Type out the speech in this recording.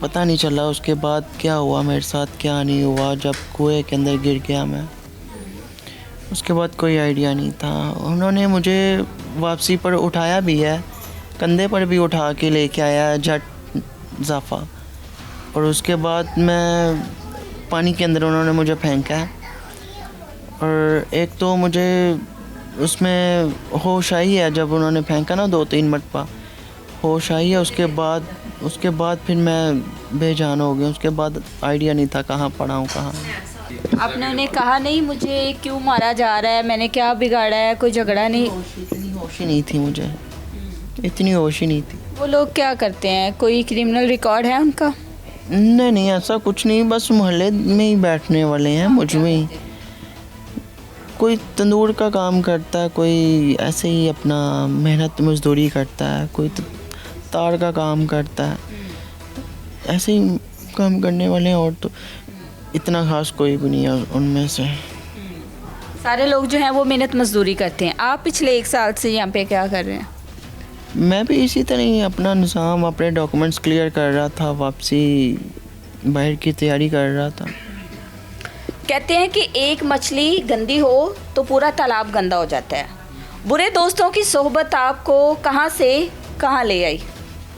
पता नहीं चला उसके बाद क्या हुआ मेरे साथ, क्या नहीं हुआ। जब कुएं के अंदर गिर गया मैं, उसके बाद कोई आइडिया नहीं था। उन्होंने मुझे वापसी पर उठाया भी है, कंधे पर भी उठा के लेके आया झट ज़ाफ़ा, और उसके बाद मैं पानी के अंदर उन्होंने मुझे फेंका है। और एक तो मुझे उसमें होश आई है, जब उन्होंने फेंका ना 2-3 मरतबा होश आई है। उसके बाद फिर मैं बेजान हो गया। उसके बाद आइडिया नहीं था कहाँ पड़ा हूँ, कहाँ। आपने उन्हें कहा नहीं मुझे क्यों मारा जा रहा है, मैंने क्या बिगाड़ा है, कोई झगड़ा नहीं? इतनी होश ही नहीं थी मुझे, इतनी होश ही नहीं थी। वो लोग क्या करते हैं, कोई क्रिमिनल रिकॉर्ड है उनका? नहीं, ऐसा कुछ नहीं, बस मोहल्ले में ही बैठने वाले हैं मुझ में ही। कोई तंदूर का काम करता है, कोई ऐसे ही अपना मेहनत मजदूरी करता है, कोई तार का काम करता है, ऐसे ही काम करने वाले हैं। और तो इतना खास कोई भी नहीं है उनमें से। सारे लोग जो हैं वो मेहनत मजदूरी करते हैं। आप पिछले 1 साल से यहाँ पे क्या कर रहे हैं? मैं भी इसी तरह ही अपना निज़ाम, अपने डॉक्यूमेंट्स क्लियर कर रहा था, वापसी बाहर की तैयारी कर रहा था। कहते हैं कि एक मछली गंदी हो तो पूरा तालाब गंदा हो जाता है। बुरे दोस्तों की सोहबत आपको कहाँ से कहाँ ले आई?